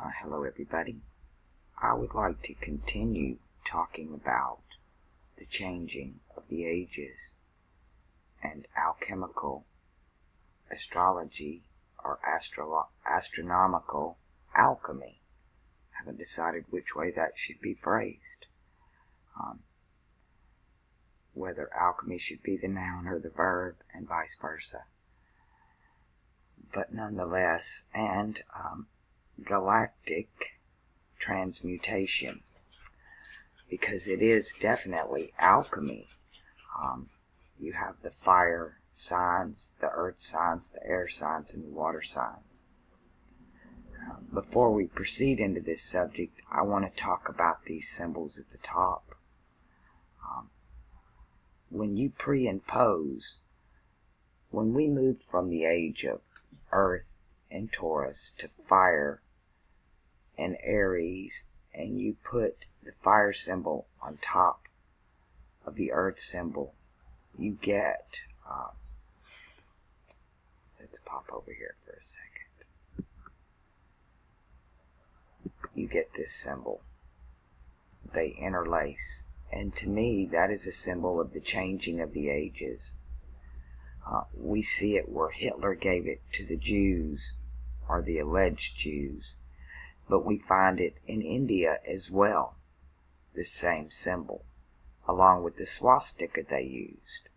Hello everybody. I would like to continue talking about the changing of the ages and alchemical astrology or astronomical alchemy. I haven't decided which way that should be phrased. Whether alchemy should be the noun or the verb and vice versa. But nonetheless, and Galactic Transmutation, because it is definitely alchemy. You have the fire signs, the earth signs, the air signs, and the water signs. Before we proceed into this subject, I want to talk about these symbols at the top. When you pre-impose, when we moved from the age of Earth and Taurus to fire and Aries, and you put the fire symbol on top of the earth symbol, you get, let's pop over here for a second. You get this symbol. They interlace. And to me, that is a symbol of the changing of the ages. We see it where Hitler gave it to the Jews, or the alleged Jews. But we find it in India as well, the same symbol, along with the swastika they used.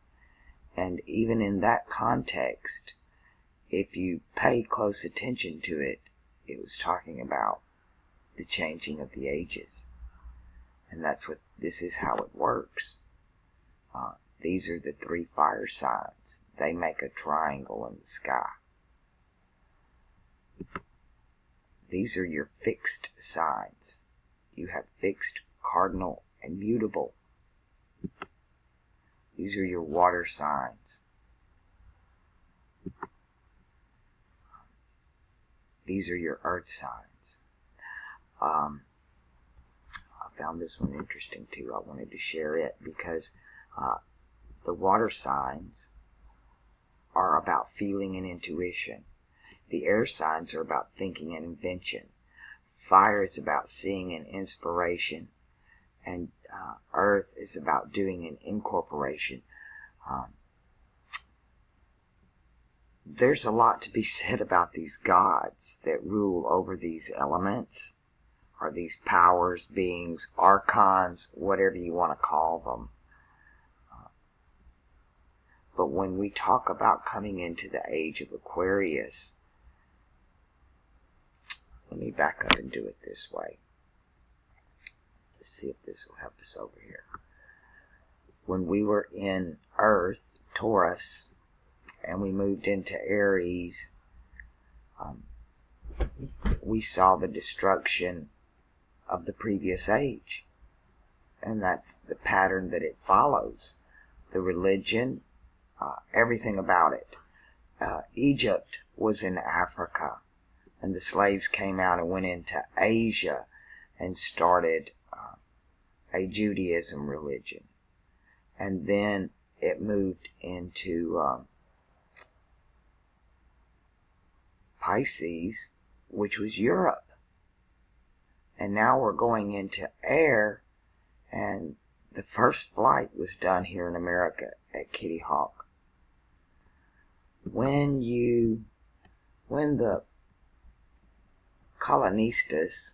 And even in that context, if you pay close attention to it, it was talking about the changing of the ages. And this is how it works. These are the three fire signs. They make a triangle in the sky. These are your fixed signs. You have fixed, cardinal, and mutable. These are your water signs. These are your earth signs. I found this one interesting too. I wanted to share it because the water signs are about feeling and intuition. The air signs are about thinking and invention. Fire is about seeing and inspiration. And earth is about doing an incorporation. There's a lot to be said about these gods that rule over these elements, or these powers, beings, archons, whatever you want to call them. But when we talk about coming into the age of Aquarius, let me back up and do it this way. Let's see if this will help us over here. When we were in Earth, Taurus, and we moved into Aries, we saw the destruction of the previous age. And that's the pattern that it follows. The religion, everything about it. Egypt was in Africa, and the slaves came out and went into Asia and started a Judaism religion. And then it moved into Pisces, which was Europe. And now we're going into air, and the first flight was done here in America at Kitty Hawk. When the colonistas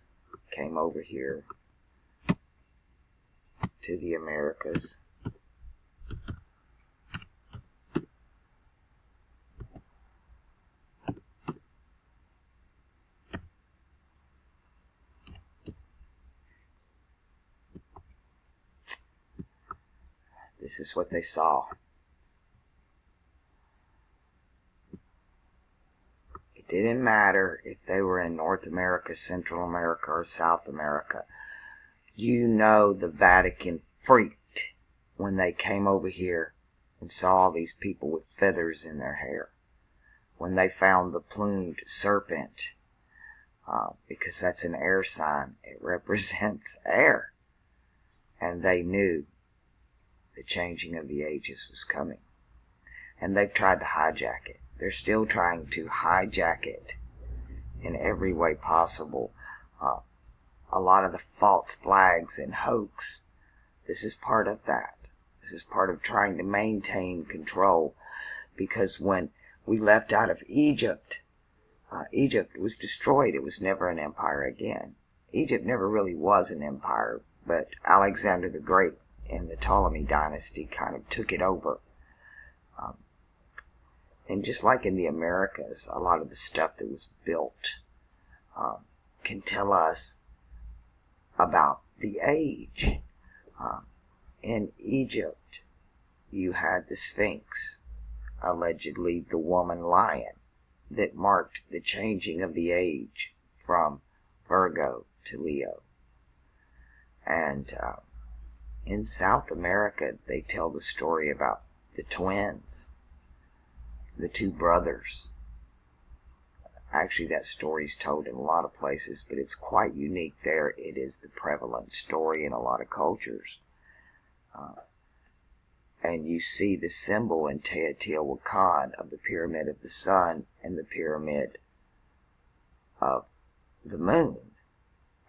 came over here to the Americas, this is what they saw. It didn't matter if they were in North America, Central America, or South America. You know the Vatican freaked when they came over here and saw all these people with feathers in their hair. When they found the plumed serpent, because that's an air sign. It represents air. And they knew the changing of the ages was coming. And they've tried to hijack it. They're still trying to hijack it in every way possible. a lot of the false flags and hoax. This is part of that. This is part of trying to maintain control, because when we left out of Egypt, Egypt was destroyed. It was never an empire again. Egypt never really was an empire, but Alexander the Great and the Ptolemy dynasty kind of took it over. And just like in the Americas, a lot of the stuff that was built can tell us about the age. In Egypt, you had the Sphinx, allegedly the woman lion, that marked the changing of the age from Virgo to Leo. And in South America, they tell the story about the twins, the two brothers. Actually, that story's told in a lot of places, but it's quite unique there. It is the prevalent story in a lot of cultures. And you see the symbol in Teotihuacan of the Pyramid of the Sun and the Pyramid of the Moon.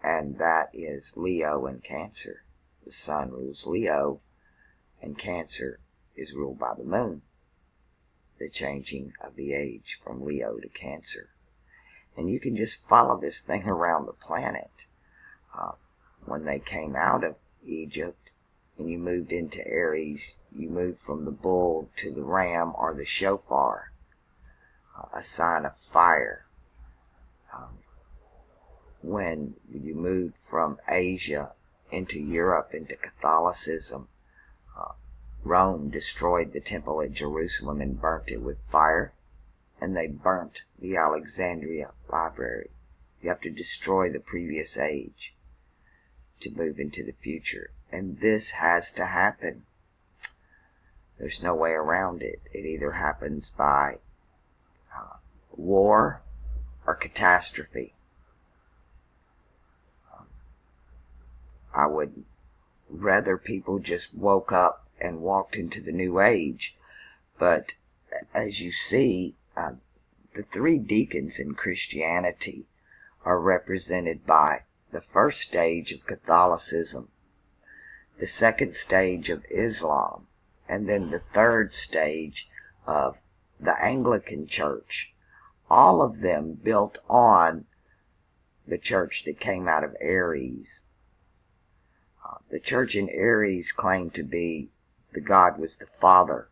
And that is Leo and Cancer. The Sun rules Leo, and Cancer is ruled by the Moon. The changing of the age from Leo to Cancer. And you can just follow this thing around the planet. When they came out of Egypt and you moved into Aries, you moved from the bull to the ram or the shofar, a sign of fire. When you moved from Asia into Europe, into Catholicism, Rome destroyed the temple at Jerusalem and burnt it with fire. And they burnt the Alexandria Library. You have to destroy the previous age to move into the future. And this has to happen. There's no way around it. It either happens by war or catastrophe. I would rather people just woke up and walked into the new age. But as you see, the three deacons in Christianity are represented by the first stage of Catholicism, the second stage of Islam, and then the third stage of the Anglican Church. All of them built on the church that came out of Aries. The church in Aries claimed to be the God was the Father,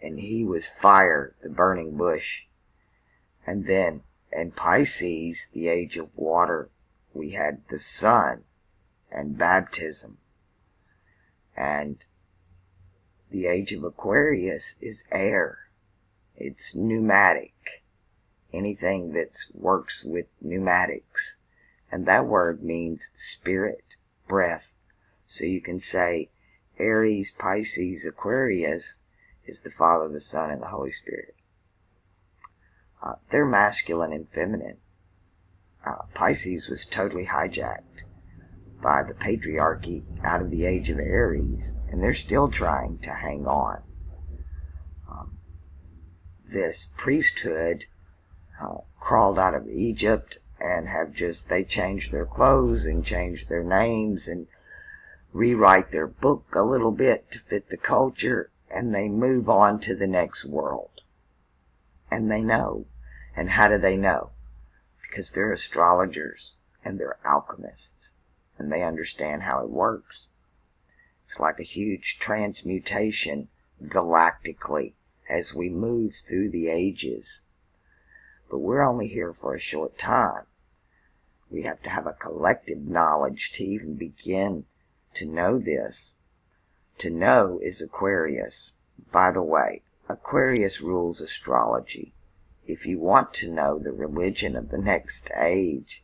and he was fire, the burning bush. And then in Pisces, the age of water, we had the sun and baptism. And the age of Aquarius is air. It's pneumatic. Anything that works with pneumatics. And that word means spirit, breath. So you can say Aries, Pisces, Aquarius is the Father, the Son, and the Holy Spirit. They're masculine and feminine. Pisces was totally hijacked by the patriarchy out of the age of Aries, and they're still trying to hang on. This priesthood crawled out of Egypt and they changed their clothes and changed their names and rewrite their book a little bit to fit the culture, and they move on to the next world. And they know. And how do they know? Because they're astrologers and they're alchemists, and they understand how it works. It's like a huge transmutation galactically as we move through the ages. But we're only here for a short time. We have to have a collective knowledge to even begin to know this. To know is Aquarius. By the way, Aquarius rules astrology. If you want to know the religion of the next age,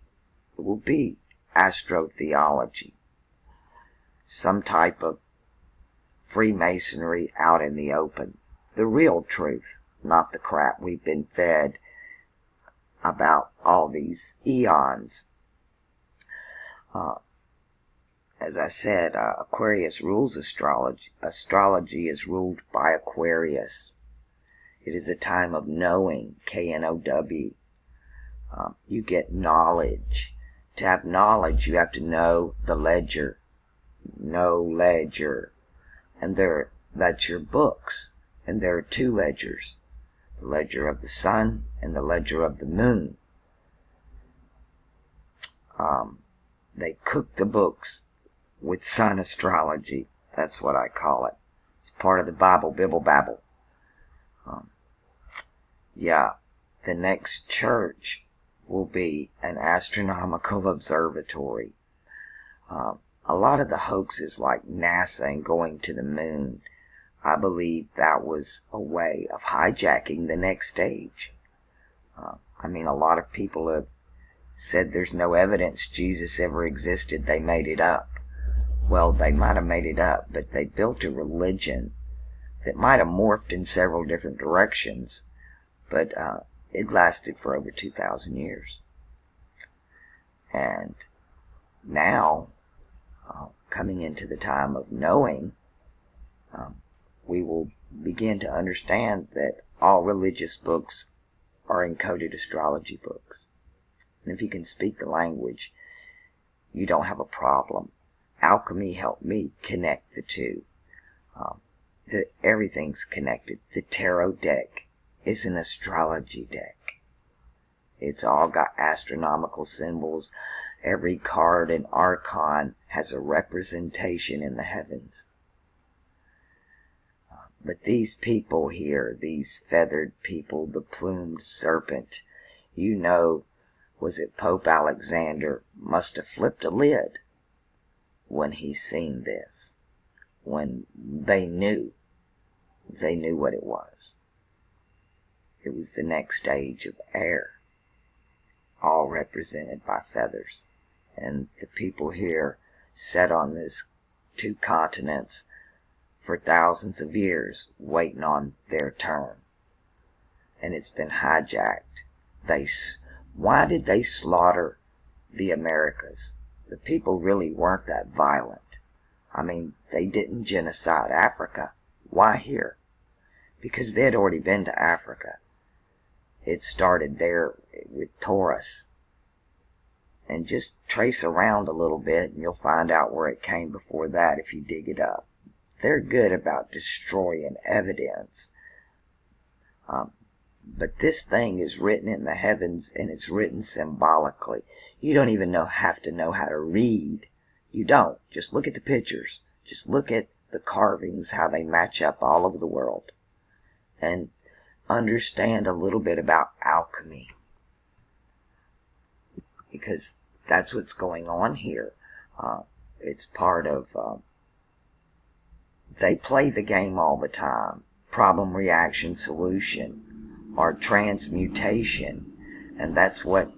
it will be astrotheology. Some type of Freemasonry out in the open. The real truth, not the crap we've been fed about all these eons. As I said, Aquarius rules astrology. Astrology is ruled by Aquarius. It is a time of knowing, K-N-O-W. You get knowledge. To have knowledge, you have to know the ledger. Know ledger. And that's your books. And there are two ledgers. The ledger of the sun and the ledger of the moon. They cook the books with sun astrology. That's what I call it. It's part of the Bible, Bibble Babble. The next church will be an astronomical observatory. A lot of the hoaxes like NASA and going to the moon, I believe that was a way of hijacking the next stage. A lot of people have said there's no evidence Jesus ever existed, they made it up. Well, they might have made it up, but they built a religion that might have morphed in several different directions, but it lasted for over 2,000 years. And now, coming into the time of knowing, we will begin to understand that all religious books are encoded astrology books. And if you can speak the language, you don't have a problem. Alchemy helped me connect the two. Everything's connected. The tarot deck is an astrology deck. It's all got astronomical symbols. Every card and archon has a representation in the heavens. But these people here, these feathered people, the plumed serpent, was it Pope Alexander must have flipped a lid when he seen this, when they knew what it was. It was the next stage of air, all represented by feathers. And the people here sat on this 2 continents for thousands of years, waiting on their turn. And it's been hijacked. Why did they slaughter the Americas? The people really weren't that violent. They didn't genocide Africa. Why here? Because they had already been to Africa. It started there with Taurus. And just trace around a little bit and you'll find out where it came before that if you dig it up. They're good about destroying evidence. But this thing is written in the heavens, and it's written symbolically. You don't even have to know how to read. You don't. Just look at the pictures. Just look at the carvings, how they match up all over the world. And understand a little bit about alchemy. Because that's what's going on here. It's part of... they play the game all the time. Problem, reaction, solution. Or transmutation. And that's what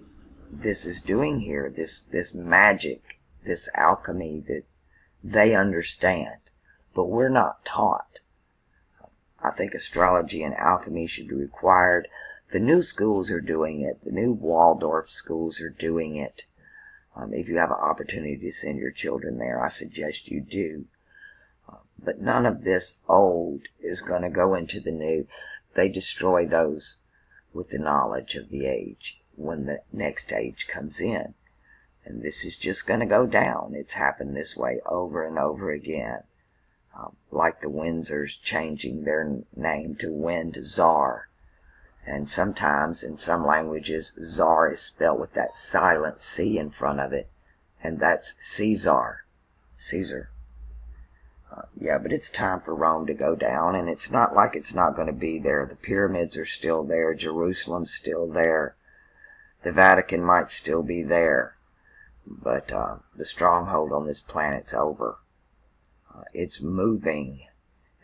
this is doing here. This magic, this alchemy that they understand. But we're not taught. I think astrology and alchemy should be required. The new schools are doing it. The new Waldorf schools are doing it. If you have an opportunity to send your children there, I suggest you do. But none of this old is going to go into the new. They destroy those with the knowledge of the age when the next age comes in. And this is just going to go down. It's happened this way over and over again. Like the Windsors changing their name to Windsor. And sometimes in some languages, Czar is spelled with that silent C in front of it. And that's Caesar. Caesar. But it's time for Rome to go down, and it's not like it's not going to be there. The pyramids are still there. Jerusalem's still there. The Vatican might still be there. But the stronghold on this planet's over. It's moving,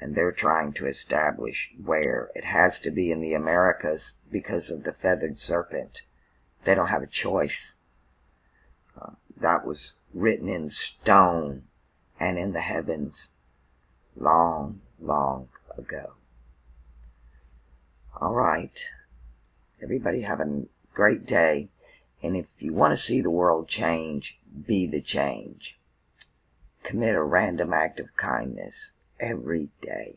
and they're trying to establish where. It has to be in the Americas because of the feathered serpent. They don't have a choice. That was written in stone and in the heavens long, long ago. All right. Everybody have a great day. And if you want to see the world change, be the change. Commit a random act of kindness every day.